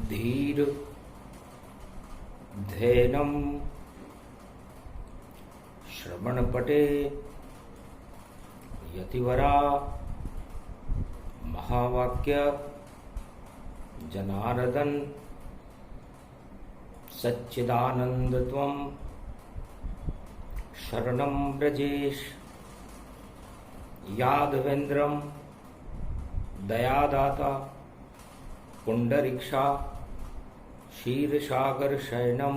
धीर धैनम श्रवणपटे यतिवरा महावाक्य जनार्दन सच्चिदानंदत्वं शरणं व्रजेश यादवेन्द्रं दयादाता पुंडरीक्षा क्षीरसागर शयनम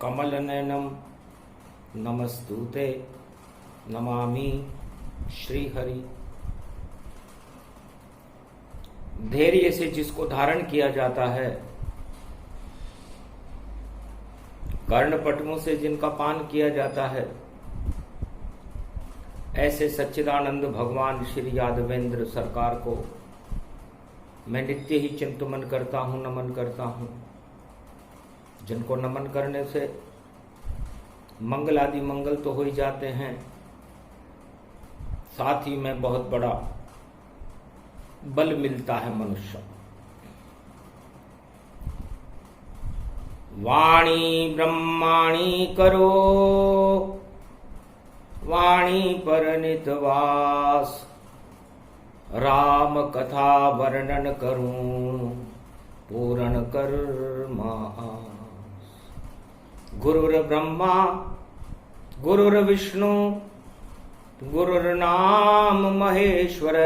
कमलनयनम नमस्तुते नमामि श्रीहरि। धैर्य से जिसको धारण किया जाता है, कर्णपटमों से जिनका पान किया जाता है, ऐसे सच्चिदानंद भगवान श्री यादवेंद्र सरकार को मैं नित्य ही चिंतन करता हूं, नमन करता हूं। जिनको नमन करने से मंगल आदि मंगल तो हो ही जाते हैं, साथ ही में बहुत बड़ा बल मिलता है मनुष्य। वाणी ब्रह्माणी करो वाणी पर नितवास, राम कथा वर्णन करूं पूर्ण कर मास। गुरुर ब्रह्मा गुरुर्विष्णु गुरुर्नाम महेश्वर,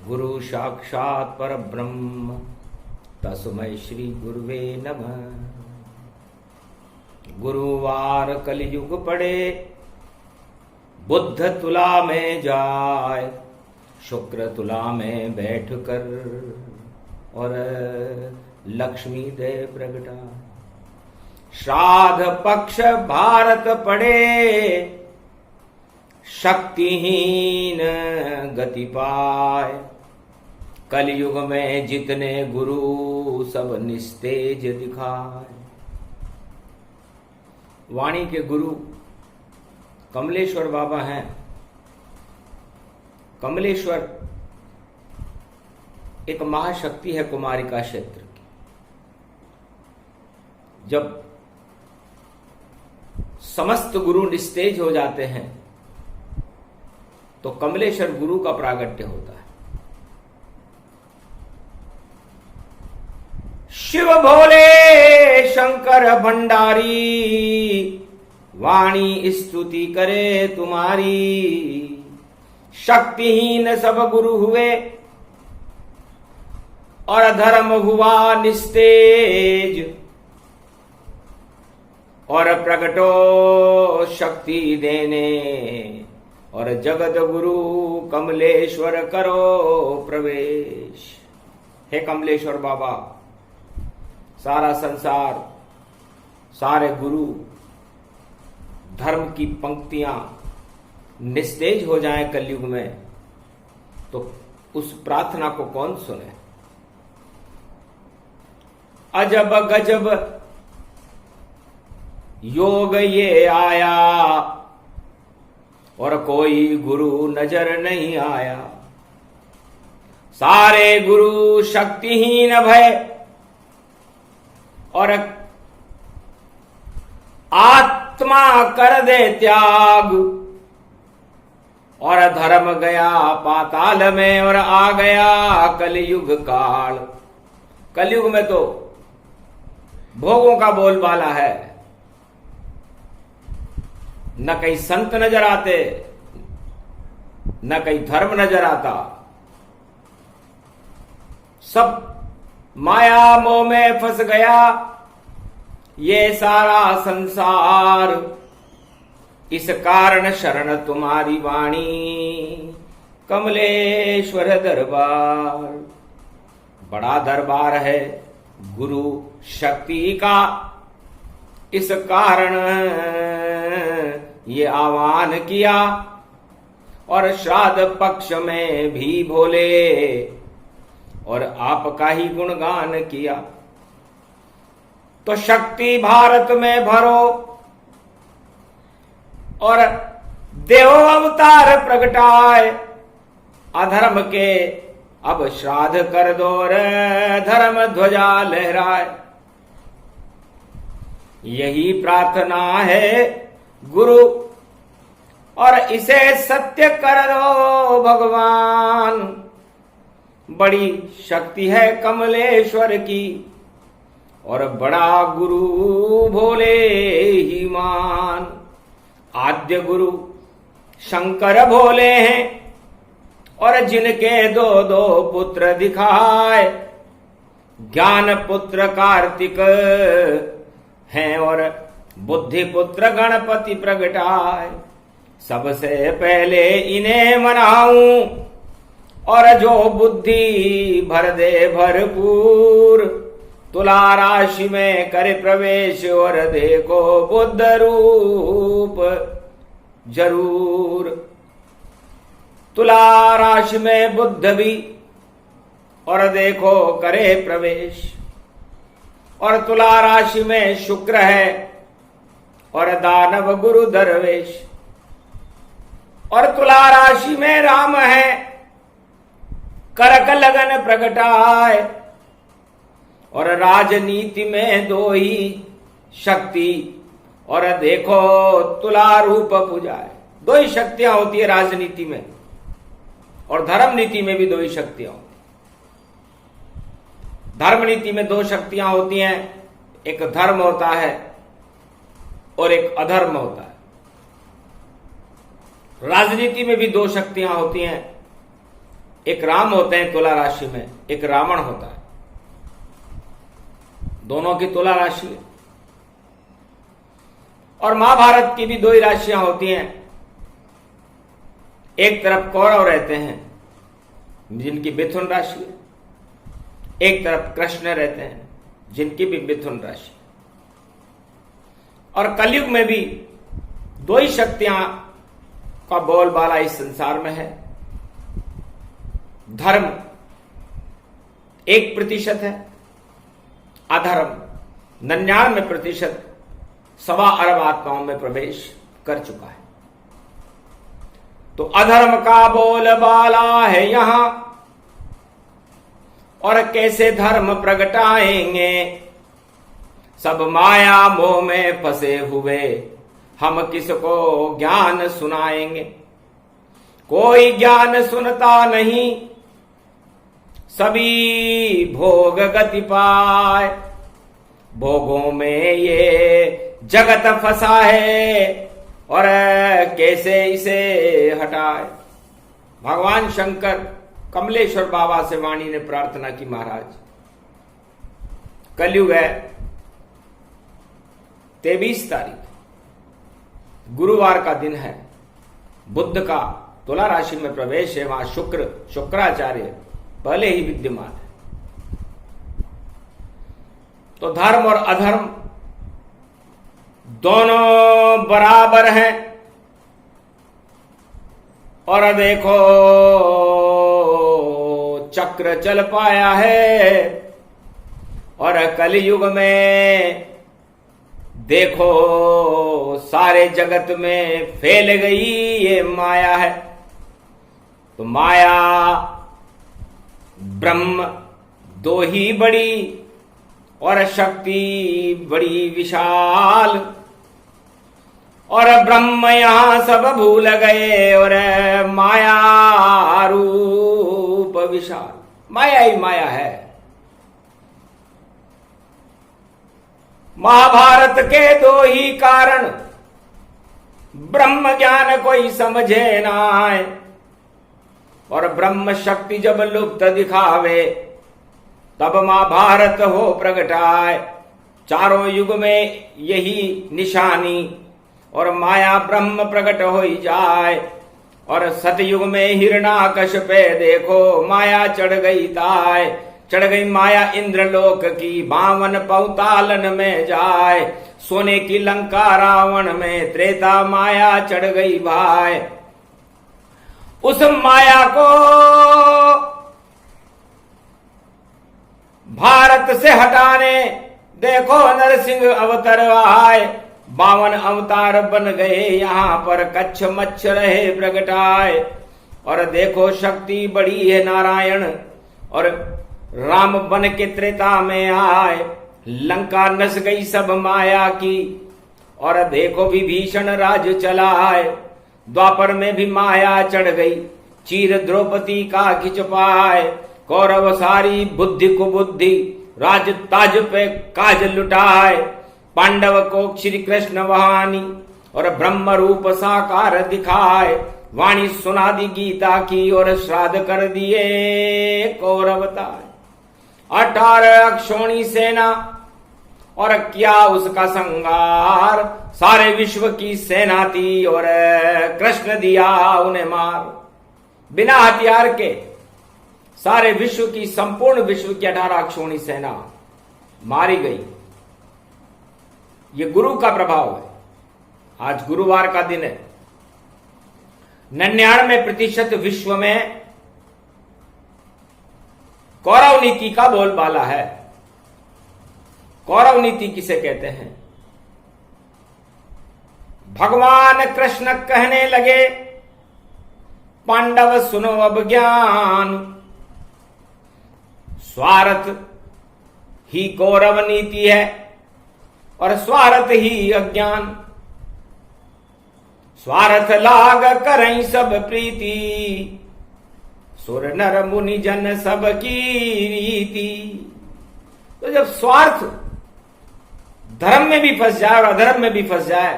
गुरु साक्षात् परब्रह्म तस्मै श्री गुरुवे नमः। गुरुवार कलयुग पड़े बुद्ध तुला में जाए, शुक्र तुला में बैठ कर और लक्ष्मी दे प्रगटा। श्राद्ध पक्ष भारत पड़े, शक्तिहीन गति पाए। कलयुग में जितने गुरु सब निस्तेज दिखाए। वाणी के गुरु कमलेश्वर बाबा हैं। कमलेश्वर एक महाशक्ति है कुमारिका क्षेत्र की। जब समस्त गुरु निस्तेज हो जाते हैं तो कमलेश्वर गुरु का प्रागट्य होता है। शिव भोले शंकर भंडारी, वाणी स्तुति करे तुम्हारी। शक्तिहीन सब गुरु हुए और धर्म हुआ निस्तेज, और प्रगटो शक्ति देने, और जगत गुरु कमलेश्वर करो प्रवेश। हे कमलेश्वर बाबा, सारा संसार, सारे गुरु, धर्म की पंक्तियां निस्तेज हो जाएं कलयुग में, तो उस प्रार्थना को कौन सुने। अजब गजब योग ये आया, और कोई गुरु नजर नहीं आया। सारे गुरु शक्तिहीन भय, और आत्मा कर दे त्याग, और धर्म गया पाताल में, और आ गया कलयुग काल। कलयुग में तो भोगों का बोलबाला है, न कहीं संत नजर आते, न कहीं धर्म नजर आता। सब माया मोह में फंस गया ये सारा संसार। इस कारण शरण तुम्हारी वाणी कमलेश्वर दरबार। बड़ा दरबार है गुरु शक्ति का, इस कारण ये आह्वान किया। और श्राद्ध पक्ष में भी भोले, और आपका ही गुणगान किया। तो शक्ति भारत में भरो, और देव अवतार प्रगटाए। अधर्म के अब श्राद्ध कर दो रे धर्म ध्वजा लहराए। यही प्रार्थना है गुरु और इसे सत्य कर दो भगवान। बड़ी शक्ति है कमलेश्वर की और बड़ा गुरु भोले ही मान। आद्य गुरु शंकर भोले हैं और जिनके दो दो पुत्र दिखाए। ज्ञान पुत्र कार्तिक हैं और बुद्धि पुत्र गणपति प्रगटाए। सबसे पहले इन्हें मनाऊं और जो बुद्धि भर दे भरपूर। तुला राशि में करे प्रवेश और देखो बुद्ध रूप जरूर। तुला राशि में बुद्ध भी और देखो करे प्रवेश। और तुला राशि में शुक्र है और दानव गुरु दरवेश। और तुला राशि में राम है करक लगन प्रगटाए। और राजनीति में दो ही शक्ति और देखो तुला रूप पूजाए। दो ही शक्तियां होती है राजनीति में और धर्म नीति में भी दो ही शक्तियां होती है। धर्म नीति में दो शक्तियां होती हैं, एक धर्म होता है और एक अधर्म होता है। राजनीति में भी दो शक्तियां होती हैं, एक राम होते हैं तुला राशि में, एक रावण होता है। दोनों की तुला राशि है। और महाभारत की भी दो ही राशियां होती हैं। एक तरफ कौरव रहते हैं जिनकी मिथुन राशि है, एक तरफ कृष्ण रहते हैं जिनकी भी मिथुन राशि। और कलयुग में भी दो ही शक्तियां का बोलबाला इस संसार में है। धर्म 1% है, अधर्म 99% 1.25 अरब आत्माओं में प्रवेश कर चुका है। तो अधर्म का बोलबाला है यहां और कैसे धर्म प्रगटाएंगे। सब माया मोह में फंसे हुए हम किसको ज्ञान सुनाएंगे। कोई ज्ञान सुनता नहीं, सभी भोग गति पाए। भोगों में ये जगत फंसा है और कैसे इसे हटाए। भगवान शंकर कमलेश्वर बाबा से वाणी ने प्रार्थना की, महाराज कलयुग है 23 तारीख गुरुवार का दिन है। बुद्ध का तुला राशि में प्रवेश है। वहां शुक्राचार्य पहले ही विद्यमान है। तो धर्म और अधर्म दोनों बराबर हैं। और देखो चक्र चल पाया है और कलयुग में देखो सारे जगत में फैल गई ये माया है। तो माया ब्रह्म दो ही बड़ी और शक्ति बड़ी विशाल। और ब्रह्म यहां सब भूल गए और माया रूप विशाल। माया ही माया है। महाभारत के दो ही कारण ब्रह्म ज्ञान कोई समझे ना आए। और ब्रह्म शक्ति जब लुप्त दिखावे तब महाभारत हो प्रगटाए। चारों युग में यही निशानी और माया ब्रह्म प्रकट हो ही जाए। और सतयुग में हिरणाकश्यप पे देखो माया चढ़ गई ताय। चढ़ गई माया इंद्रलोक की, 52 पौतालन में जाए। सोने की लंका रावण में त्रेता माया चढ़ गई भाई। उस माया को भारत से हटाने देखो नरसिंह अवतार आए। 52 अवतार बन गए यहां पर, कच्छ मच्छ रहे प्रगटाए। और देखो शक्ति बड़ी है नारायण और राम बन के त्रेता में आए, लंका नस गई सब माया की, और देखो विभीषण राज चलाए, द्वापर में भी माया चढ़ गई, चीर द्रौपदी का खिंच पाए, कौरव सारी बुद्धि कुबुद्धि, राज ताज पे काज लुटाए, पांडव को श्री कृष्ण वहानी, और ब्रह्म रूप साकार दिखाए, वाणी सुना दी गीता की, और श्राद्ध कर दिए कौरवताए। 18 अक्षौणी सेना और किया उसका संहार, सारे विश्व की सेना थी और कृष्ण दिया उन्हें मार। बिना हथियार के सारे विश्व की, संपूर्ण विश्व की 18 अक्षौणी सेना मारी गई। ये गुरु का प्रभाव है। आज गुरुवार का दिन है। 99% विश्व में कौरव नीति का बोलबाला है। कौरव नीति किसे कहते हैं? भगवान कृष्ण कहने लगे, पांडव सुनो अब ज्ञान, स्वार्थ ही कौरव नीति है और स्वार्थ ही अज्ञान। स्वार्थ लाग करई सब प्रीति, सुर नर मुनि जन सब की रीति। तो जब स्वार्थ धर्म में भी फंस जाए और अधर्म में भी फंस जाए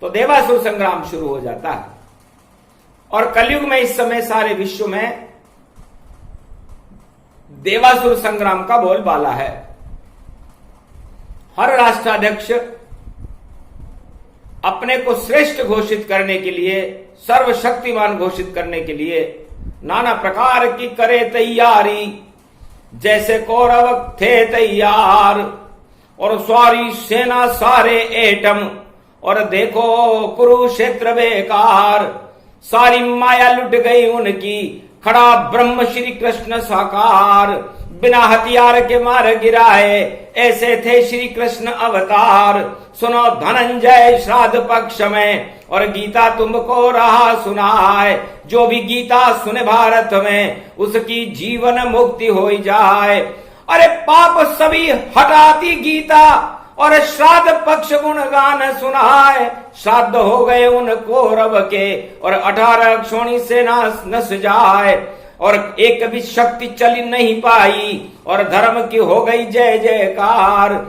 तो देवासुर संग्राम शुरू हो जाता है। और कलयुग में इस समय सारे विश्व में देवासुर संग्राम का बोलबाला है। हर राष्ट्राध्यक्ष अपने को श्रेष्ठ घोषित करने के लिए, सर्वशक्तिमान घोषित करने के लिए नाना प्रकार की करे तैयारी। जैसे कौरव थे तैयार और सारी सेना सारे एटम, और देखो कुरुक्षेत्र बेकार, सारी माया लुट गई उनकी, खड़ा ब्रह्म श्री कृष्ण साकार, बिना हथियार के मार गिराए, ऐसे थे श्री कृष्ण अवतार। सुनो धनंजय श्राद्ध पक्ष में, और गीता तुमको रहा सुनाए, जो भी गीता सुने भारत में, उसकी जीवन मुक्ति हो जाए। अरे पाप सभी हटाती गीता, और श्राद्ध पक्ष गुणगान सुनाए। श्राद्ध हो गए उन कौरव के, और 18 अक्षौणी सेना नस जाए, और एक भी शक्ति चली नहीं पाई, और धर्म की हो गई जय जयकार।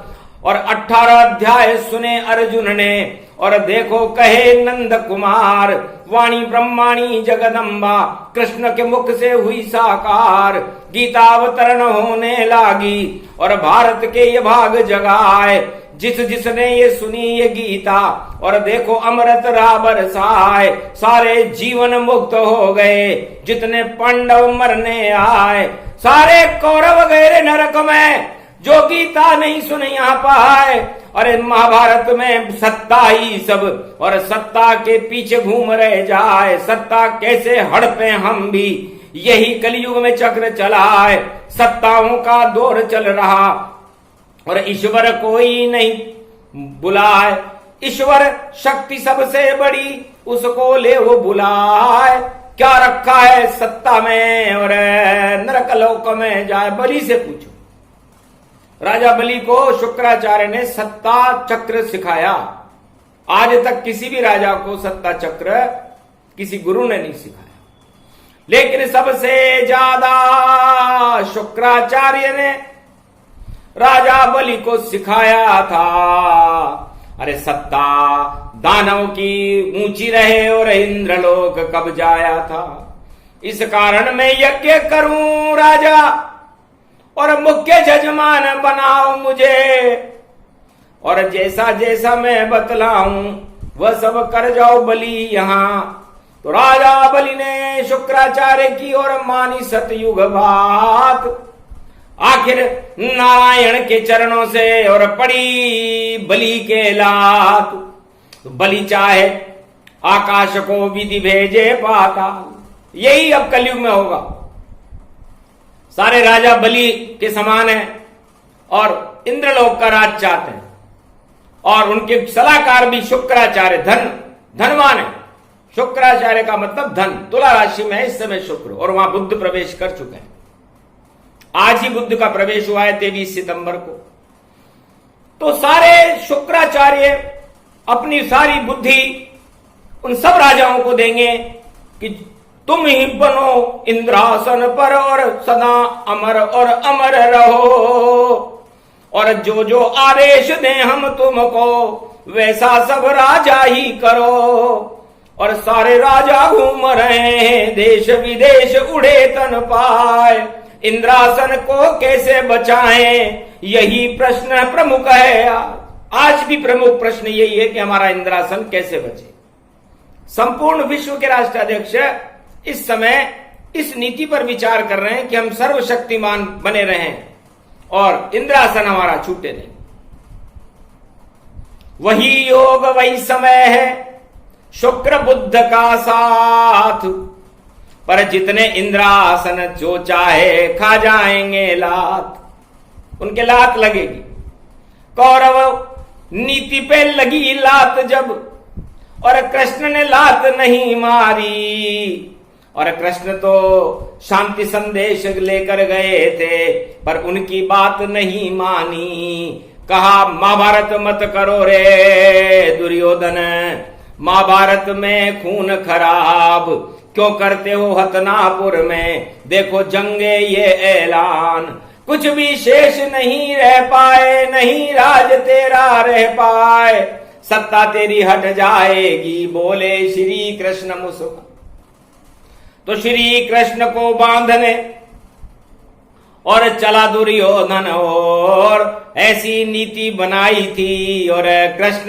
और 18 अध्याय सुने अर्जुन ने, और देखो कहे नंद कुमार, वाणी ब्रह्माणी जगदम्बा, कृष्ण के मुख से हुई साकार। गीता अवतरण होने लागी, और भारत के ये भाग जगाए। जिस जिसने ये सुनी ये गीता, और देखो अमृत रा बरसाए, सारे जीवन मुक्त हो गए, जितने पांडव मरने आए। सारे कौरव गए नरक में, जो गीता नहीं सुने यहाँ पाए। अरे महाभारत में सत्ता ही सब, और सत्ता के पीछे घूम रहे जाए। सत्ता कैसे हड़पे हम भी, यही कलयुग में चक्र चला है। सत्ताओं का दौर चल रहा, और ईश्वर कोई नहीं बुलाए। ईश्वर शक्ति सबसे बड़ी, उसको ले वो बुलाए। क्या रखा है सत्ता में, और नरक लोक में जाए। बलि से पूछो, राजा बलि को शुक्राचार्य ने सत्ता चक्र सिखाया। आज तक किसी भी राजा को सत्ता चक्र किसी गुरु ने नहीं सिखाया, लेकिन सबसे ज्यादा शुक्राचार्य ने राजा बलि को सिखाया था। अरे सत्ता दानव की ऊंची रहे, और इंद्रलोक कब जाया था। इस कारण मैं यज्ञ करूं राजा, और मुख्य जजमान बनाओ मुझे, और जैसा जैसा मैं बतलाऊं वह सब कर जाओ बलि यहां। तो राजा बलि ने शुक्राचार्य की और मानी सतयुग बात। आखिर नारायण के चरणों से और पड़ी बलि के लात। तो बलि चाहे आकाश को विधि भेजे पाताल। यही अब कलयुग में होगा। सारे राजा बलि के समान हैं और इंद्रलोक का राज चाहते हैं, और उनके सलाहकार भी शुक्राचार्य धनवान है। शुक्राचार्य का मतलब धन। तुला राशि में इस समय शुक्र, और वहां बुध प्रवेश कर चुके हैं। आज ही बुद्ध का प्रवेश हुआ है 23 सितंबर को। तो सारे शुक्राचार्य अपनी सारी बुद्धि उन सब राजाओं को देंगे कि तुम ही बनो इंद्रासन पर और सदा अमर और अमर रहो, और जो जो आदेश दें हम तुमको वैसा सब राजा ही करो। और सारे राजा घूम रहे हैं देश विदेश उड़े तन पाए, इंद्रासन को कैसे बचाएं यही प्रश्न प्रमुख है। आज भी प्रमुख प्रश्न यही है कि हमारा इंद्रासन कैसे बचे। संपूर्ण विश्व के राष्ट्राध्यक्ष इस समय इस नीति पर विचार कर रहे हैं कि हम सर्वशक्तिमान बने रहें और इंद्रासन हमारा छूटे नहीं। वही योग वही समय है शुक्र बुद्ध का साथ, पर जितने इंद्रासन जो चाहे खा जाएंगे लात। उनके लात लगेगी। कौरव नीति पे लगी लात जब, और कृष्ण ने लात नहीं मारी। और कृष्ण तो शांति संदेश लेकर गए थे, पर उनकी बात नहीं मानी। कहा महाभारत मत करो रे दुर्योधन, महाभारत में खून खराब क्यों करते हो हतनापुर में। देखो जंगे ये ऐलान, कुछ भी शेष नहीं रह पाए, नहीं राज तेरा रह पाए, सत्ता तेरी हट जाएगी, बोले श्री कृष्ण मुस्कुरा। तो श्री कृष्ण को बांधने और चला दुर्योधन, और ऐसी नीति बनाई थी और कृष्ण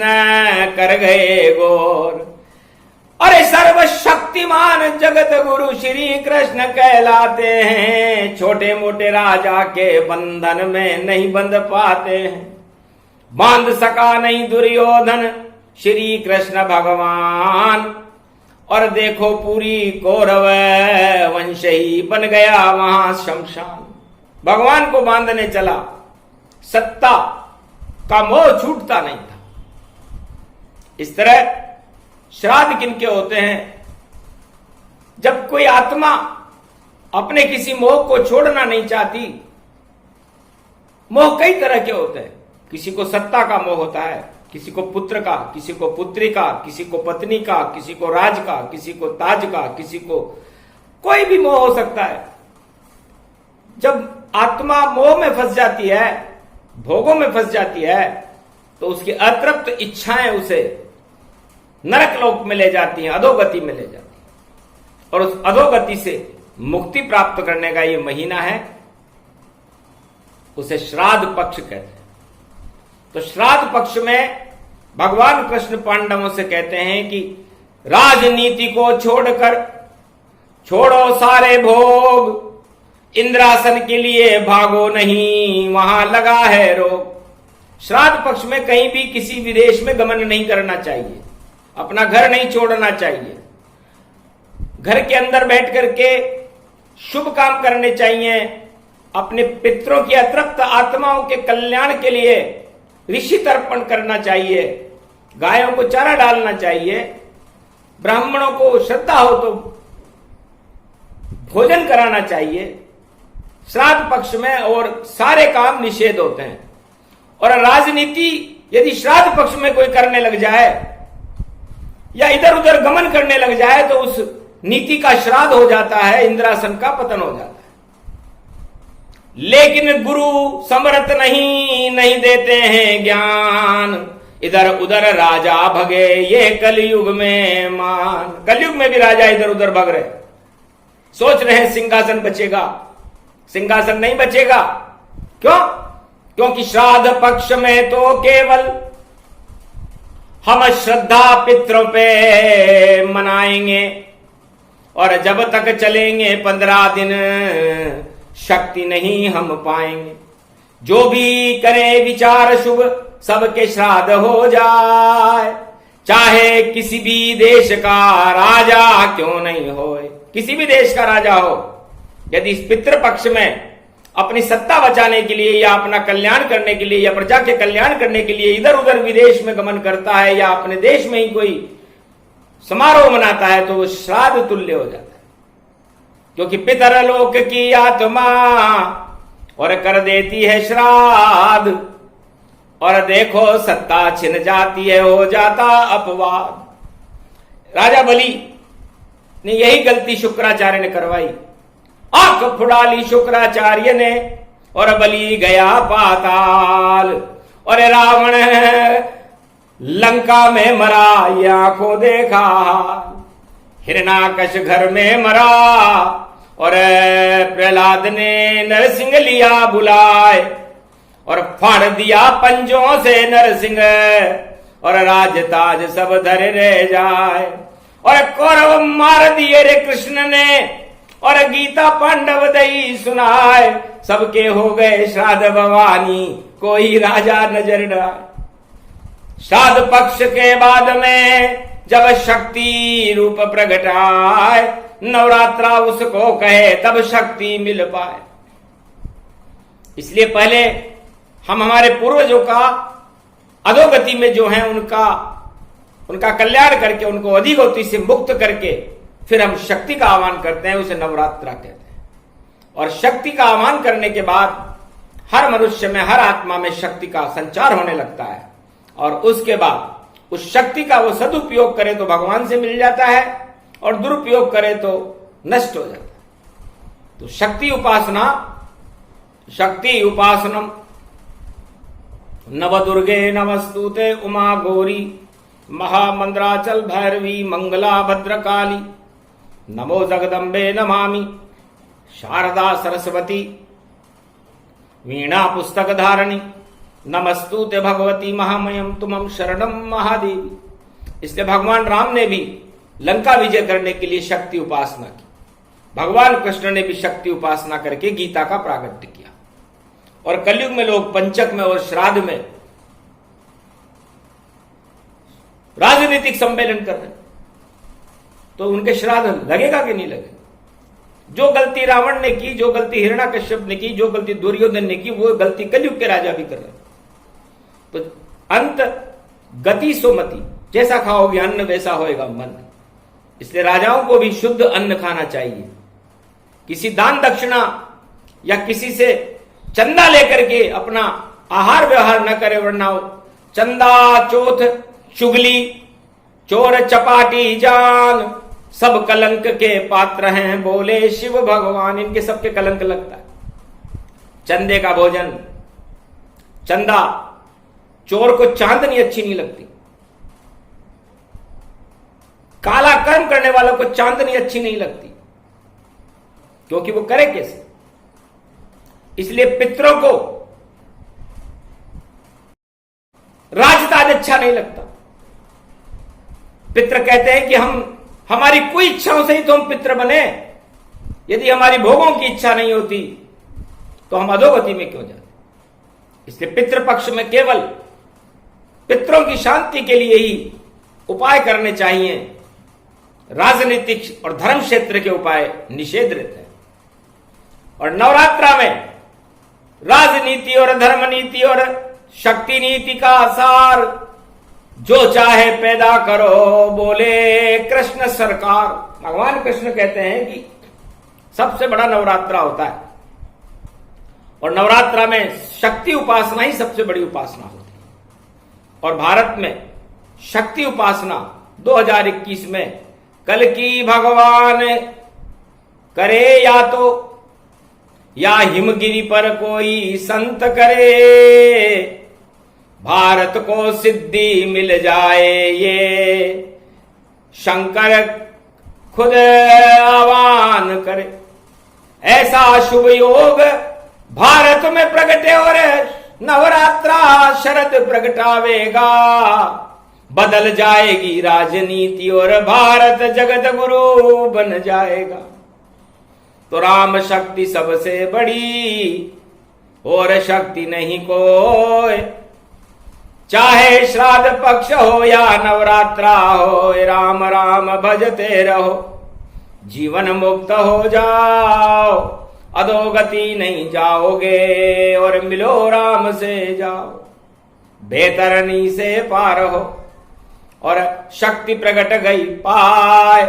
कर गए गोर। अरे सर्वशक्तिमान जगत गुरु श्री कृष्ण कहलाते हैं, छोटे मोटे राजा के बंधन में नहीं बंध पाते हैं। बांध सका नहीं दुर्योधन श्री कृष्ण भगवान, और देखो पूरी कौरव वंश ही बन गया वहां शमशान। भगवान को बांधने चला, सत्ता का मोह छूटता नहीं था। इस तरह श्राद्ध किनके होते हैं? जब कोई आत्मा अपने किसी मोह को छोड़ना नहीं चाहती। मोह कई तरह के होते हैं। किसी को सत्ता का मोह होता है, किसी को पुत्र का, किसी को पुत्री का, किसी को पत्नी का, किसी को राज का, किसी को ताज का, किसी को कोई भी मोह हो सकता है। जब आत्मा मोह में फंस जाती है, भोगों में फंस जाती है, तो उसकी अतृप्त इच्छाएं उसे नरक लोक में ले जाती हैं, अधोगति में ले जाती हैं। और उस अधोगति से मुक्ति प्राप्त करने का ये महीना है, उसे श्राद्ध पक्ष कहते हैं। तो श्राद्ध पक्ष में भगवान कृष्ण पांडवों से कहते हैं कि राजनीति को छोड़कर छोड़ो सारे भोग, इंद्रासन के लिए भागो नहीं, वहां लगा है रोग। श्राद्ध पक्ष में कहीं भी किसी विदेश में गमन नहीं करना चाहिए, अपना घर नहीं छोड़ना चाहिए, घर के अंदर बैठ करके शुभ काम करने चाहिए। अपने पितरों की अतृप्त आत्माओं के कल्याण के लिए ऋषि तर्पण करना चाहिए, गायों को चारा डालना चाहिए, ब्राह्मणों को श्रद्धा हो तो भोजन कराना चाहिए श्राद्ध पक्ष में, और सारे काम निषेध होते हैं। और राजनीति यदि श्राद्ध पक्ष में कोई करने लग जाए या इधर उधर गमन करने लग जाए, तो उस नीति का श्राद्ध हो जाता है, इंद्रासन का पतन हो जाता है। लेकिन गुरु समर्थ नहीं देते हैं ज्ञान, इधर उधर राजा भगे ये कलयुग में मान। कलयुग में भी राजा इधर उधर भग रहे, सोच रहे हैं सिंहासन बचेगा, सिंहासन नहीं बचेगा। क्यों? क्योंकि श्राद्ध पक्ष में तो केवल हम श्रद्धा पितरों पे मनाएंगे, और जब तक चलेंगे 15 दिन शक्ति नहीं हम पाएंगे। जो भी करे विचार शुभ सबके श्राद्ध हो जाए, चाहे किसी भी देश का राजा क्यों नहीं होए। किसी भी देश का राजा हो, यदि इस पितृ पक्ष में अपनी सत्ता बचाने के लिए या अपना कल्याण करने के लिए या प्रजा के कल्याण करने के लिए इधर उधर विदेश में गमन करता है या अपने देश में ही कोई समारोह मनाता है, तो वो श्राद्ध तुल्य हो जाता है। क्योंकि पितरलोक की आत्मा और कर देती है श्राद्ध, और देखो सत्ता छिन जाती है, हो जाता अपवाद। राजा बलि ने यही गलती शुक्राचार्य ने करवाई। आंख फुड़ा ली शुक्राचार्य ने और बलि गया पाताल। और रावण लंका में मरा, ये आंखों देखा। हिरणाकश घर में मरा और प्रहलाद ने नरसिंह लिया बुलाए और फाड़ दिया पंजों से नरसिंह, और राज ताज सब धर रह जाए। और कौरव मार दिए रे कृष्ण ने, और गीता पांडव दई सुनाए। सबके हो गए श्राद्ध भवानी, कोई राजा नजर न आए। श्राद्ध पक्ष के बाद में जब शक्ति रूप प्रगटाए, नवरात्रा उसको कहे तब शक्ति मिल पाए। इसलिए पहले हम हमारे पूर्वजों का अधोगति में जो है उनका कल्याण करके, उनको अधिगति से मुक्त करके फिर हम शक्ति का आह्वान करते हैं, उसे नवरात्रा कहते हैं। और शक्ति का आह्वान करने के बाद हर मनुष्य में, हर आत्मा में शक्ति का संचार होने लगता है, और उसके बाद उस शक्ति का वो सदुपयोग करे तो भगवान से मिल जाता है, और दुरुपयोग करे तो नष्ट हो जाता है। तो शक्ति उपासनम नवदुर्गे नमस्तुते उमा गौरी महामंद्राचल भैरवी मंगला भद्रकाली। नमो जगदम्बे नमामि शारदा सरस्वती वीणा पुस्तक धारणी। नमस्तुते भगवती महामयम तुमं शरणम महादेवी। इसलिए भगवान राम ने भी लंका विजय करने के लिए शक्ति उपासना की। भगवान कृष्ण ने भी शक्ति उपासना करके गीता का प्रागट्य किया। और कलयुग में लोग पंचक में और श्राद्ध में राजनीतिक सम्मेलन कर रहे, तो उनके श्राद्ध लगेगा कि नहीं लगेगा? जो गलती रावण ने की, जो गलती हिरण्याकश्यप ने की, जो गलती दुर्योधन ने की, वो गलती कलयुग के राजा भी कर रहे। तो अंत गति सुमति, जैसा खाओगे अन्न वैसा होएगा मन। इसलिए राजाओं को भी शुद्ध अन्न खाना चाहिए। किसी दान दक्षिणा या किसी से चंदा लेकर के अपना आहार व्यवहार न करे, वरना चंदा चोथ चुगली चोर चपाटी जान सब कलंक के पात्र हैं, बोले शिव भगवान। इनके सबके कलंक लगता है। चंदे का भोजन, चंदा, चोर को चांदनी अच्छी नहीं लगती। काला कर्म करने वालों को चांदनी अच्छी नहीं लगती, क्योंकि वो करे कैसे? इसलिए पितरों को राजताज अच्छा नहीं लगता। पित्र कहते हैं कि हमारी कोई इच्छाओं से ही तो हम पित्र बने। यदि हमारी भोगों की इच्छा नहीं होती तो हम अधोगति में क्यों जाते? इसलिए पितृपक्ष में केवल पितरों की शांति के लिए ही उपाय करने चाहिए। राजनीतिक और धर्म क्षेत्र के उपाय निषेध रहते हैं। और नवरात्रा में राजनीति और धर्म नीति और शक्ति नीति का सार जो चाहे पैदा करो, बोले कृष्ण सरकार। भगवान कृष्ण कहते हैं कि सबसे बड़ा नवरात्रा होता है, और नवरात्रा में शक्ति उपासना ही सबसे बड़ी उपासना होती है। और भारत में शक्ति उपासना 2021 में कल की भगवान करे या हिमगिरी पर कोई संत करे, भारत को सिद्धि मिल जाए ये शंकर खुद आह्वान करे। ऐसा शुभ योग भारत में प्रगटे और नवरात्रा शरद प्रगटावेगा। बदल जाएगी राजनीति और भारत जगत गुरु बन जाएगा। तो राम शक्ति सबसे बड़ी और शक्ति नहीं कोई। चाहे श्राद्ध पक्ष हो या नवरात्रा हो, राम राम भजते रहो, जीवन मुक्त हो जाओ। अधोगति नहीं जाओगे और मिलो राम से जाओ। बेतरनी से पार हो और शक्ति प्रकट गई पाए।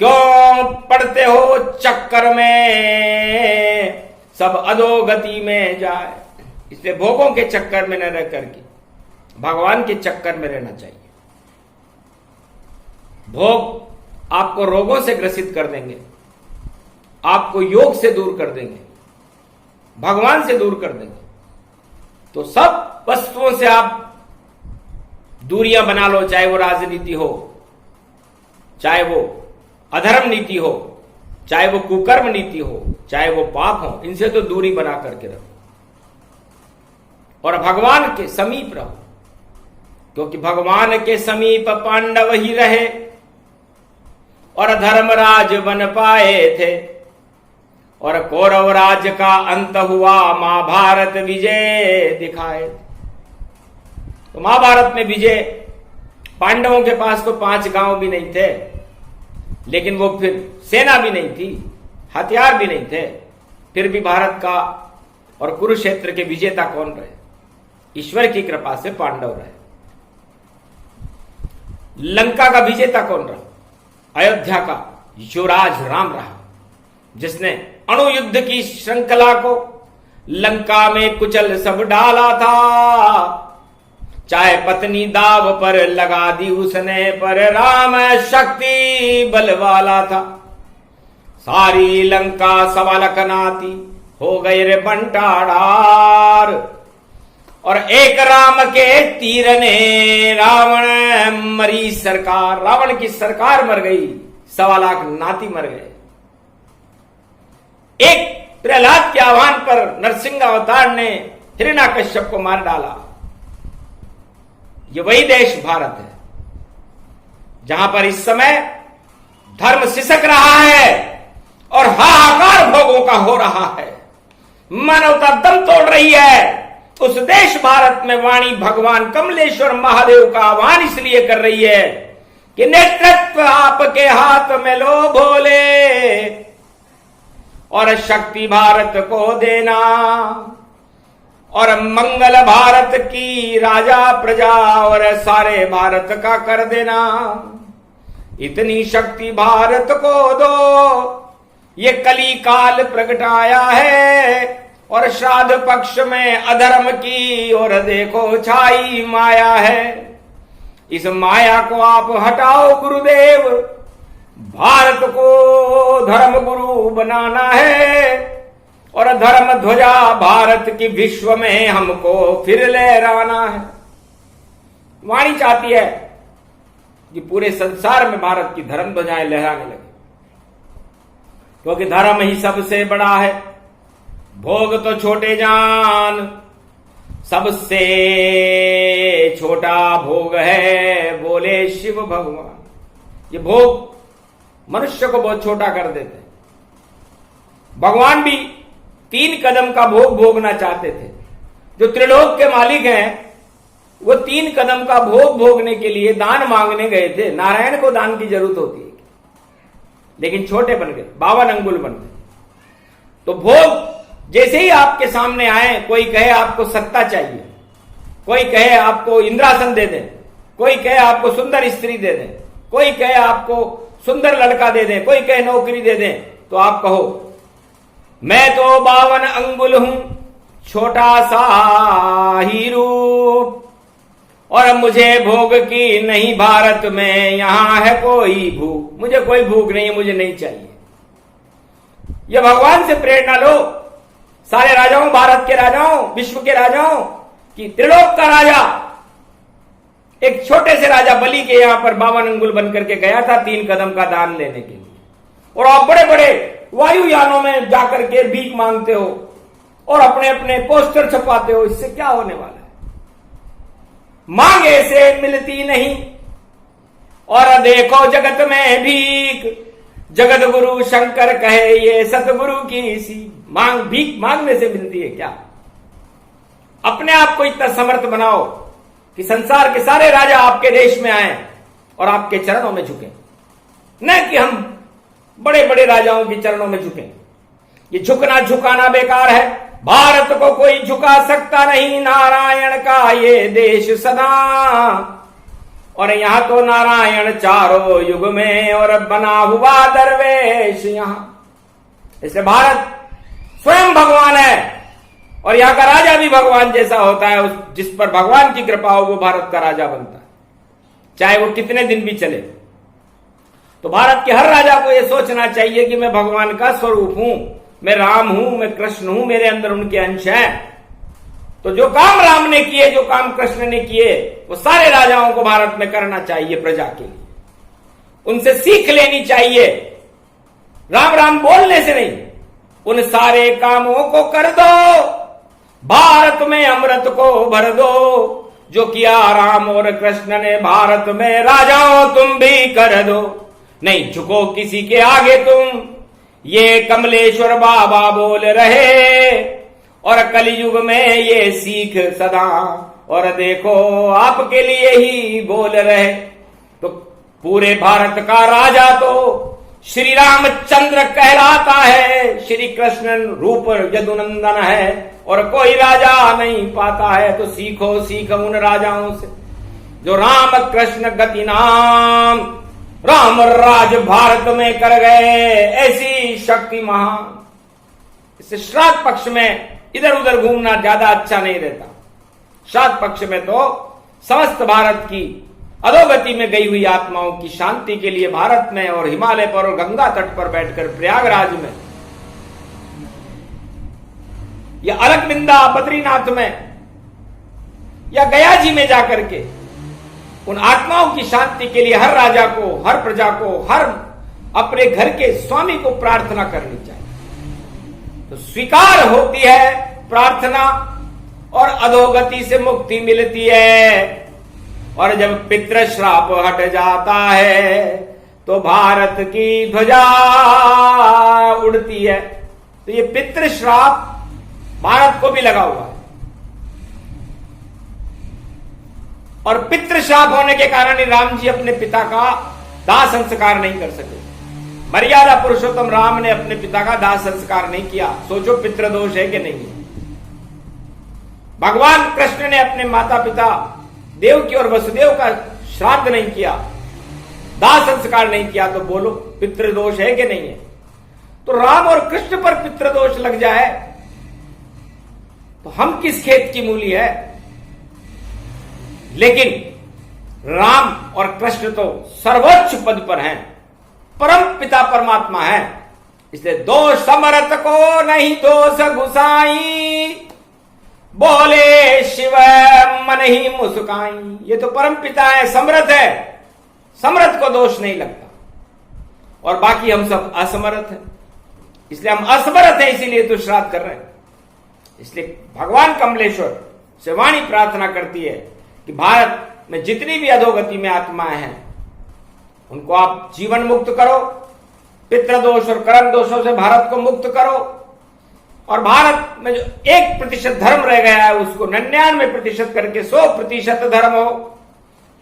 क्यों पड़ते हो चक्कर में, सब अधोगति में जाए। इसलिए भोगों के चक्कर में न रह करके भगवान के चक्कर में रहना चाहिए। भोग आपको रोगों से ग्रसित कर देंगे, आपको योग से दूर कर देंगे, भगवान से दूर कर देंगे। तो सब वस्तुओं से आप दूरियां बना लो, चाहे वो राजनीति हो, चाहे वो अधर्म नीति हो, चाहे वो कुकर्म नीति हो, चाहे वो पाप हो, इनसे तो दूरी बना करके रहो और भगवान के समीप रहो, क्योंकि भगवान के समीप पांडव ही रहे और धर्मराज बन पाए थे और कौरव राज का अंत हुआ, महाभारत विजय दिखाए। तो महाभारत में विजय, पांडवों के पास तो 5 गांव भी नहीं थे, लेकिन वो फिर सेना भी नहीं थी, हथियार भी नहीं थे, फिर भी भारत का और कुरुक्षेत्र के विजेता कौन रहे? ईश्वर की कृपा से पांडव रहे। लंका का विजेता कौन रहा? अयोध्या का युवराज राम रहा, जिसने अणु युद्ध की श्रृंखला को लंका में कुचल सब डाला था। चाहे पत्नी दाव पर लगा दी उसने, पर राम शक्ति बल वाला था। सारी लंका सवालक नाती हो गए रे बंटाडार, और एक राम के तीर ने रावण मरी सरकार, रावण की सरकार मर गई, 1.25 लाख नाती मर गए। एक प्रहलाद के आह्वान पर नरसिंह अवतार ने हिरण्याकश्यप को मार डाला। ये वही देश भारत है जहां पर इस समय धर्म सिसक रहा है और हाहाकार भोगों का हो रहा है, मानवता दम तोड़ रही है। उस देश भारत में वाणी भगवान कमलेश्वर महादेव का आह्वान इसलिए कर रही है कि नेतृत्व आपके हाथ में लो भोले, और शक्ति भारत को देना, और मंगल भारत की राजा प्रजा और सारे भारत का कर देना। इतनी शक्ति भारत को दो, ये कली काल प्रगटाया है, और श्राद्ध पक्ष में अधर्म की और देखो छाई माया है। इस माया को आप हटाओ गुरुदेव, भारत को धर्म गुरु बनाना है, और धर्म ध्वजा भारत की विश्व में हमको फिर लहराना है। वाणी चाहती है कि पूरे संसार में भारत की धर्म ध्वजाएं लहराने लगे, क्योंकि धर्म ही सबसे बड़ा है। भोग तो छोटे जान, सबसे छोटा भोग है बोले शिव भगवान। ये भोग मनुष्य को बहुत छोटा कर देते हैं। भगवान भी 3 कदम का भोग भोगना चाहते थे। जो त्रिलोक के मालिक हैं, वो 3 कदम का भोग भोगने के लिए दान मांगने गए थे। नारायण को दान की जरूरत होती है, लेकिन छोटे बन गए, 52 अंगुल बन गए। तो भोग जैसे ही आपके सामने आए, कोई कहे आपको सत्ता चाहिए, कोई कहे आपको इंद्रासन दे दें, कोई कहे आपको सुंदर स्त्री दे दें, कोई कहे आपको सुंदर लड़का दे दें, कोई कहे नौकरी दे दें, तो आप कहो मैं तो 52 अंगुल हूं, छोटा सा ही रूप, और मुझे भोग की नहीं भारत में यहां है कोई भूख। मुझे कोई भूख नहीं है, मुझे नहीं चाहिए। ये भगवान से प्रेरणा लो। सारे राजाओं, भारत के राजाओं, विश्व के राजाओं की त्रिलोक का राजा एक छोटे से राजा बलि के यहां पर 52 अंगुल बनकर के गया था 3 कदम का दान लेने के लिए, और आप बड़े बड़े वायुयानों में जाकर के भीख मांगते हो और अपने अपने पोस्टर छपाते हो। इससे क्या होने वाला है? मांगे से मिलती नहीं, और देखो जगत में भीख, जगत गुरु शंकर कहे ये सतगुरु की सी। भीख मांगने से मिलती है क्या? अपने आप को इतना समर्थ बनाओ कि संसार के सारे राजा आपके देश में आए और आपके चरणों में झुके, न कि हम बड़े बड़े राजाओं के चरणों में झुके। ये झुकना झुकाना बेकार है। भारत को कोई झुका सकता नहीं, नारायण का ये देश सदा, और यहां तो नारायण चारों युग में और बना हुआ दरवेश यहां। इसलिए भारत स्वयं भगवान है और यहां का राजा भी भगवान जैसा होता है। जिस पर भगवान की कृपा हो वो भारत का राजा बनता है, चाहे वो कितने दिन भी चले। तो भारत के हर राजा को यह सोचना चाहिए कि मैं भगवान का स्वरूप हूं, मैं राम हूं, मैं कृष्ण हूं, मेरे अंदर उनके अंश हैं। तो जो काम राम ने किए, जो काम कृष्ण ने किए, वो सारे राजाओं को भारत में करना चाहिए प्रजा के लिए। उनसे सीख लेनी चाहिए, राम राम बोलने से नहीं, उन सारे कामों को कर दो, भारत में अमृत को भर दो, जो किया राम और कृष्ण ने भारत में, राजाओं तुम भी कर दो। नहीं झुको किसी के आगे तुम, ये कमलेश्वर बाबा बोल रहे, और कलयुग में ये सीख सदा, और देखो आपके लिए ही बोल रहे। तो पूरे भारत का राजा तो श्री रामचंद्र कहलाता है, श्री कृष्ण रूप यदुनंदन है, और कोई राजा नहीं पाता है। तो सीखो सीखो उन राजाओं से जो राम कृष्ण गति नाम, राम राज भारत में कर गए, ऐसी शक्ति महान। इससे श्राद्ध पक्ष में इधर उधर घूमना ज्यादा अच्छा नहीं रहता। श्राद्ध पक्ष में तो समस्त भारत की अधोगति में गई हुई आत्माओं की शांति के लिए भारत में और हिमालय पर और गंगा तट पर बैठकर प्रयागराज में या अलकनंदा बद्रीनाथ में या गया जी में जाकर के उन आत्माओं की शांति के लिए हर राजा को, हर प्रजा को, हर अपने घर के स्वामी को प्रार्थना करनी चाहिए। तो स्वीकार होती है प्रार्थना और अधोगति से मुक्ति मिलती है। और जब पितृ श्राप हट जाता है तो भारत की ध्वजा उड़ती है। तो ये पितृ श्राप भारत को भी लगा हुआ है, और पितृ श्राप होने के कारण ही राम जी अपने पिता का दाह संस्कार नहीं कर सके। मर्यादा पुरुषोत्तम राम ने अपने पिता का दाह संस्कार नहीं किया। सोचो पितृदोष है कि नहीं। भगवान कृष्ण ने अपने माता पिता देवकी और वसुदेव का श्राद्ध नहीं किया, दाह संस्कार नहीं किया। तो बोलो पितृदोष है कि नहीं है। तो राम और कृष्ण पर पितृदोष लग जाए तो हम किस खेत की मूली है। लेकिन राम और कृष्ण तो सर्वोच्च पद पर हैं, परम पिता परमात्मा है। इसलिए दोष समरथ को नहीं दोष गुसाई, बोले शिव मन ही मुस्काई। ये तो परम पिता है, समर्थ है, समर्थ को दोष नहीं लगता। और बाकी हम सब असमर्थ हैं, इसलिए हम असमर्थ हैं, इसीलिए तो श्राद्ध कर रहे हैं। इसलिए भगवान कमलेश्वर से वाणी प्रार्थना करती है कि भारत में जितनी भी अधोगति में आत्माएं हैं उनको आप जीवन मुक्त करो, पितृदोष और कर्म दोषों से भारत को मुक्त करो। और भारत में जो 1% धर्म रह गया है उसको 99% करके 100% धर्म हो,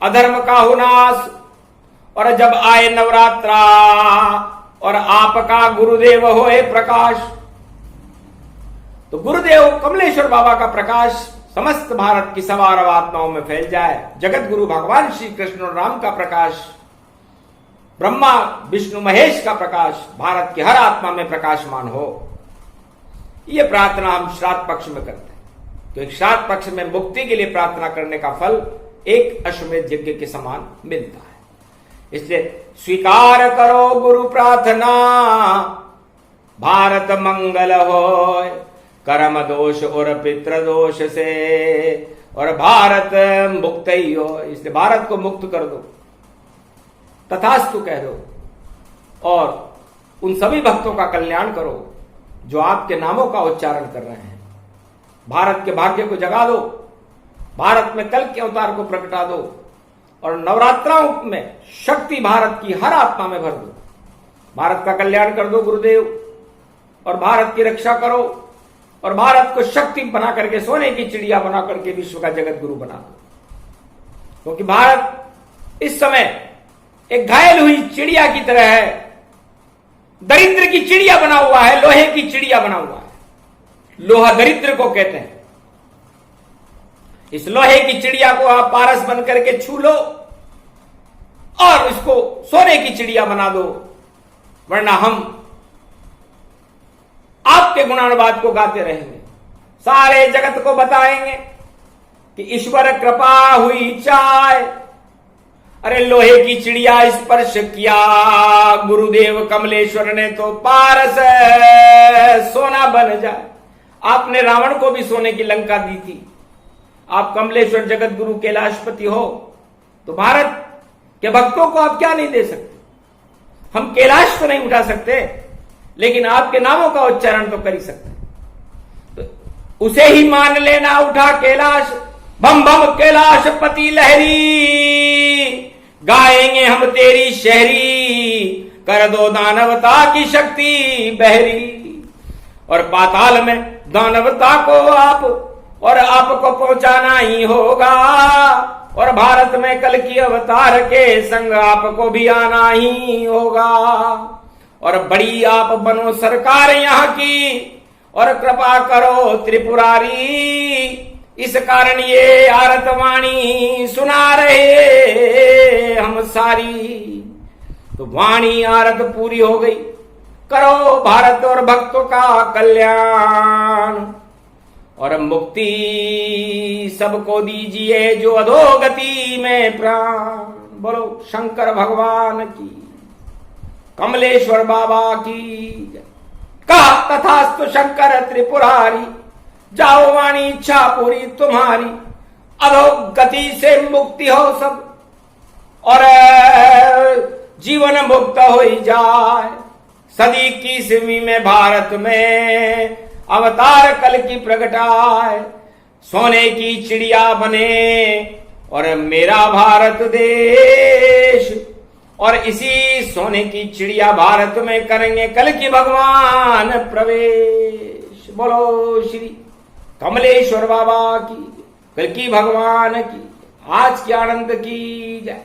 अधर्म का हो नाश। और जब आए नवरात्रा और आपका गुरुदेव होए प्रकाश, तो गुरुदेव कमलेश्वर बाबा का प्रकाश समस्त भारत की सवार आत्माओं में फैल जाए। जगत गुरु भगवान श्री कृष्ण और राम का प्रकाश, ब्रह्मा विष्णु महेश का प्रकाश भारत की हर आत्मा में प्रकाशमान हो। यह प्रार्थना हम श्राद्ध पक्ष में करते हैं। तो एक श्राद्ध पक्ष में मुक्ति के लिए प्रार्थना करने का फल एक अश्वमेध यज्ञ के समान मिलता है। इसलिए स्वीकार करो गुरु प्रार्थना, भारत मंगल होय, कर्म दोष और पितृ दोष से, और भारत मुक्त ही हो। इसलिए भारत को मुक्त कर दो, तथास्तु कह दो, और उन सभी भक्तों का कल्याण करो जो आपके नामों का उच्चारण कर रहे हैं। भारत के भाग्य को जगा दो, भारत में कल के अवतार को प्रगटा दो, और नवरात्राओं में शक्ति भारत की हर आत्मा में भर दो। भारत का कल्याण कर दो गुरुदेव, और भारत की रक्षा करो, और भारत को शक्ति बना करके, सोने की चिड़िया बना करके विश्व का जगत गुरु बना दो। क्योंकि भारत इस समय एक घायल हुई चिड़िया की तरह है, दरिद्र की चिड़िया बना हुआ है, लोहे की चिड़िया बना हुआ है। लोहा दरिद्र को कहते हैं। इस लोहे की चिड़िया को आप पारस बन करके छू लो और इसको सोने की चिड़िया बना दो, वरना हम आपके गुणानुवाद को गाते रहेंगे, सारे जगत को बताएंगे कि ईश्वर कृपा हुई चाय। अरे लोहे की चिड़िया स्पर्श किया गुरुदेव कमलेश्वर ने तो पारस सोना बन जाए। आपने रावण को भी सोने की लंका दी थी। आप कमलेश्वर जगत गुरु कैलाशपति हो तो भारत के भक्तों को आप क्या नहीं दे सकते? हम कैलाश तो नहीं उठा सकते, लेकिन आपके नामों का उच्चारण तो कर ही सकते। तो उसे ही मान लेना उठा कैलाश, बम बम कैलाश पति लहरी, गाएंगे हम तेरी शहरी, कर दो दानवता की शक्ति बहरी। और पाताल में दानवता को आप और आपको पहुंचाना ही होगा, और भारत में कल की अवतार के संग आपको भी आना ही होगा। और बड़ी आप बनो सरकार यहाँ की, और कृपा करो त्रिपुरारी, इस कारण ये आरतवाणी सुना रहे हम सारी। तो वाणी आरत पूरी हो गई, करो भारत और भक्तों का कल्याण, और मुक्ति सबको दीजिए जो अधोगति में प्राण। बोलो शंकर भगवान की, कमलेश्वर बाबा की जय। कहा तथास्तु शंकर त्रिपुरारी, जाओ वाणी इच्छा पूरी तुम्हारी, अधोगति से मुक्ति हो सब, और जीवन मुक्त हो जाए। सदी की सिमी में भारत में अवतार कल की प्रगटाए, सोने की चिड़िया बने और मेरा भारत देश, और इसी सोने की चिड़िया भारत में करेंगे कल की भगवान प्रवेश। बोलो श्री कमलेश्वर बाबा की, कल की भगवान की, आज के आनंद की जय।